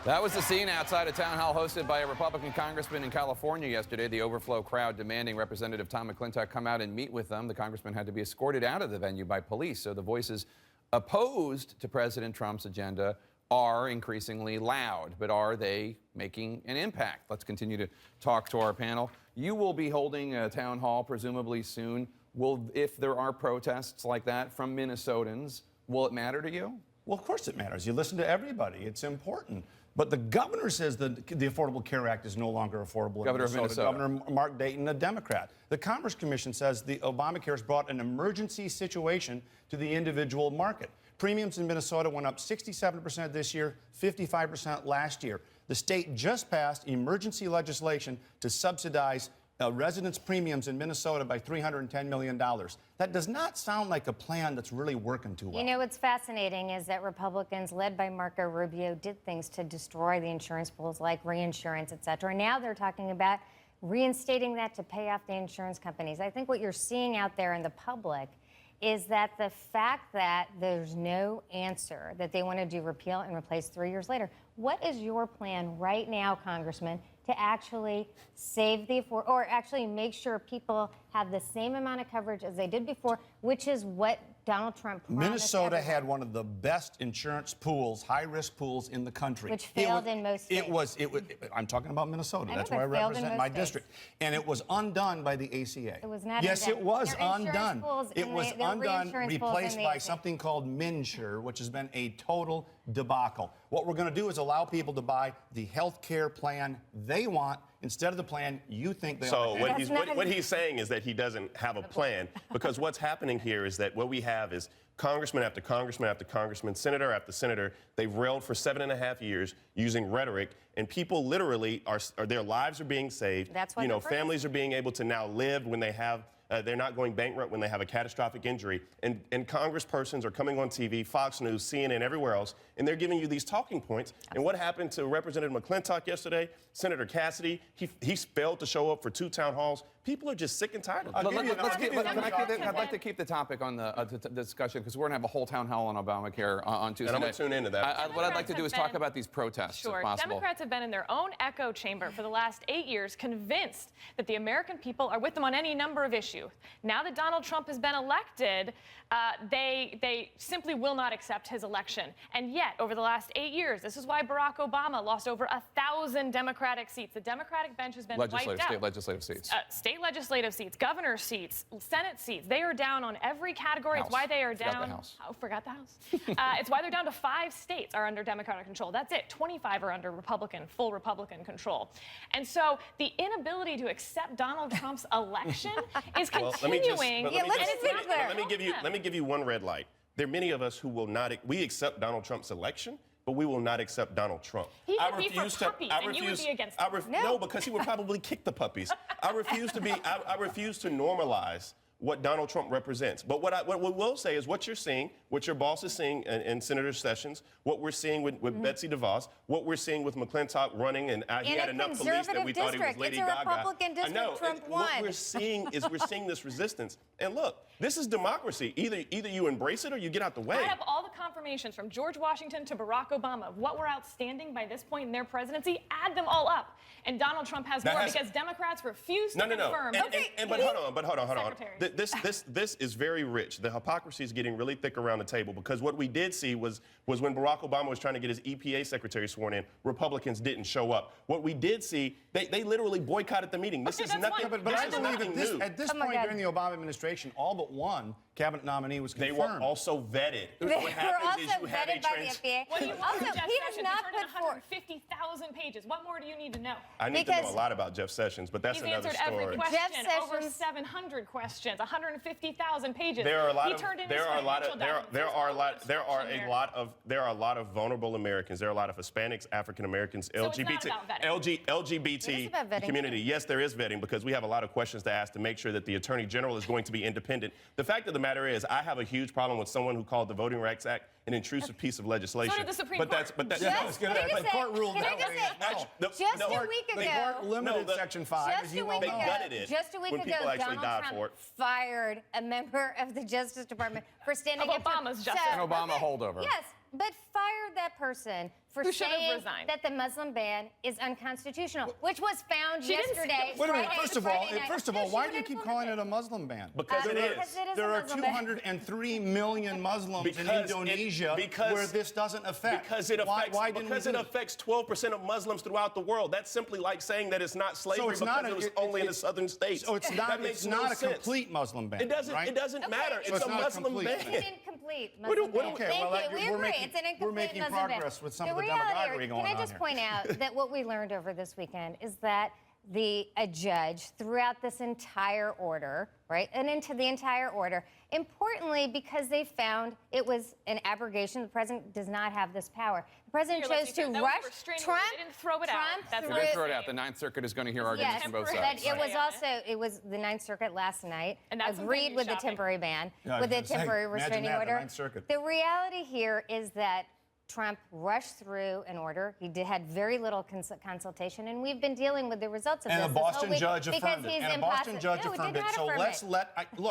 That was the scene outside a town hall hosted by a Republican congressman in California yesterday. The overflow crowd demanding Representative Tom McClintock come out and meet with them. The congressman had to be escorted out of the venue by police. So the voices opposed to President Trump's agenda are increasingly loud. But are they making an impact? Let's continue to talk to our panel. You will be holding a town hall presumably soon. If there are protests like that from Minnesotans, will it matter to you? Well, of course it matters. You listen to everybody. It's important. But the governor says that the Affordable Care Act is no longer affordable in Minnesota. Governor Mark Dayton, a Democrat. The Commerce Commission says the Obamacare has brought an emergency situation to the individual market. Premiums in Minnesota went up 67% this year, 55% last year. The state just passed emergency legislation to subsidize residents' premiums in Minnesota by $310 million. That does not sound like a plan that's really working too well. You know what's fascinating is that Republicans, led by Marco Rubio, did things to destroy the insurance pools like reinsurance, et cetera. Now they're talking about reinstating that to pay off the insurance companies. I think what you're seeing out there in the public is that the fact that there's no answer, that they want to do repeal and replace 3 years later. What is your plan right now, Congressman, to actually save the or actually make sure people have the same amount of coverage as they did before, which is what Donald Trump promised Minnesota everyone. had one of the best insurance pools, high-risk pools in the country. Which failed in most states. I'm talking about Minnesota. That's know, where I but failed in represent most my states. district. And it was undone by the ACA. It was not Yes, undone. it was Their insurance undone. pools It and was their undone, reinsurance pools replaced and by the- something called MNsure, which has been a total debacle. What we're going to do is allow people to buy the health care plan they want instead of the plan you think they So want. what he's saying is that he doesn't have a plan, because what's happening here is that what we have is congressman after congressman after congressman, senator after senator. They've railed for 7.5 years using rhetoric, and people literally are their lives are being saved. That's why families are being able to now live when they have. They're not going bankrupt when they have a catastrophic injury. And congresspersons are coming on TV, Fox News, CNN, everywhere else, and they're giving you these talking points. And what happened to Representative McClintock yesterday? Senator Cassidy, he failed to show up for 2 town halls. People are just sick and tired of it. I'd like to keep the topic on the discussion, because we're going to have a whole town hall on Obamacare on Tuesday. And I'm going to tune into that. What I'd like to do is talk about these protests, if possible. Democrats have been in their own echo chamber for the last 8 years, convinced that the American people are with them on any number of issues. Now that Donald Trump has been elected, they simply will not accept his election. And yet, over the last 8 years, this is why Barack Obama lost over 1,000 Democratic seats. The Democratic bench has been wiped out. State legislative seats. State legislative seats, governor seats, Senate seats. They are down on every category. House. It's why they are Forgot down. the House. Oh, forgot the House. It's why they're down to 5 states are under Democratic control. That's it. 25 are under full Republican control. And so the inability to accept Donald Trump's election is continuing. Let me give you one red light. There are many of us who will not. We accept Donald Trump's election, but we will not accept Donald Trump. He would be for puppies, and you would be against him. No, because he would probably kick the puppies. I refuse to normalize what Donald Trump represents. But what we will say is what you're seeing, what your boss is seeing in Senator Sessions, what we're seeing with Betsy DeVos, what we're seeing with McClintock running, and he had enough police that we thought he was Lady Gaga. It's a Republican district. I know. Trump won. What we're seeing is this resistance. And look, this is democracy. Either you embrace it or you get out the way. I have all the confirmations from George Washington to Barack Obama of what were outstanding by this point in their presidency. Add them all up. And Donald Trump has more because Democrats refuse to confirm. But hold on. This is very rich. The hypocrisy is getting really thick around the table, because what we did see was when Barack Obama was trying to get his EPA secretary sworn in, Republicans didn't show up. What we did see, they literally boycotted the meeting. This is nothing. But I believe that at this point God. during the Obama administration, all but one cabinet nominee was confirmed. They were also vetted. They were also vetted by the FDA. When you Also, Jeff he has Sessions, not he turned in put forth. 150,000 pages. What more do you need to know? I need to know a lot about Jeff Sessions, but that's He's another answered story. every question. Jeff Over Sessions- 700 questions, 150,000 pages. There are a lot he of turned in there his are a lot of financial there documents. there There's are a no lot there are instruction a there. lot of there are a lot of vulnerable Americans. There are a lot of Hispanics, African Americans, So it's not about vetting. LGBT It is about vetting. community. Yes, there is vetting, because we have a lot of questions to ask to make sure that the Attorney General is going to be independent. The fact of the matter is, I have a huge problem with someone who called the Voting Rights Act an intrusive piece of legislation. So did the Supreme but Court. that's Just, good. can I just The say, court ruled can I that just way. say, No, just no, a week The ago, court limited Section 5, just as a you well week know. They ago, gutted it just a week when ago, people actually Donald died Trump for it. fired a member of the Justice Department for standing Of up to Obama's Justice. An Obama holdover. Yes, but fired that person for Who should have saying resigned. that the Muslim ban is unconstitutional, which was found She didn't say- yesterday. Wait a minute. Friday First of all, night. why She do you wouldn't keep vote calling for it a Muslim ban? Because it is. Because it is There a are Muslim ban. 203 million Muslims in Because it- Indonesia because- where this doesn't affect. Because it affects, why didn't because we it do it? affects 12% of Muslims throughout the world. That's simply like saying that it's not slavery it's because not it was only in the southern states. So it's That not. makes It's no not a sense. complete Muslim ban. It doesn't. Right? It doesn't Okay, matter. so It's it's a not a Muslim complete ban. It's ban. an incomplete What do- Muslim what do- ban. okay, Thank well, you. We we're agree. making- It's an we're incomplete making Muslim ban. progress with some of the reality, demagoguery going Can on I just here. point out that what we learned over this weekend is that a judge throughout this entire order, right, and into the entire order, importantly, because they found it was an abrogation. The president does not have this power. The president Here, let's chose be to fair. That was rush restraining Trump. order. They didn't throw it out. Trump That's threw what They I'm throw it saying. out. The Ninth Circuit is going to hear arguments Yes, from both but sides. it was Right. also the Ninth Circuit last night And that's some agreed venue with the shopping. temporary ban, Yeah, with the I was gonna say, temporary imagine restraining that, the order. Ninth Circuit. The reality here is that Trump rushed through an order. He had very little consultation, and we've been dealing with the results of And this a this whole Boston week judge because affirmed it. he's And a Boston impossible. judge No, affirmed did it. not So affirm let's it. look.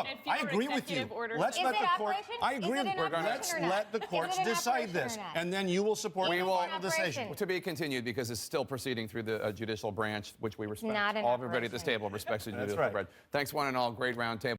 And I fewer agree with you. executive orders. Let's Is let it the court. operation? I Is agree it with an you. Let's operation or not? let the Is it courts an decide operation this, or not? and then you will support We the will- final decision. Operation. To be continued because it's still proceeding through the judicial branch, which we respect. not an All everybody at this operation. table respects the That's judicial right. branch. Thanks, one and all. Great round table.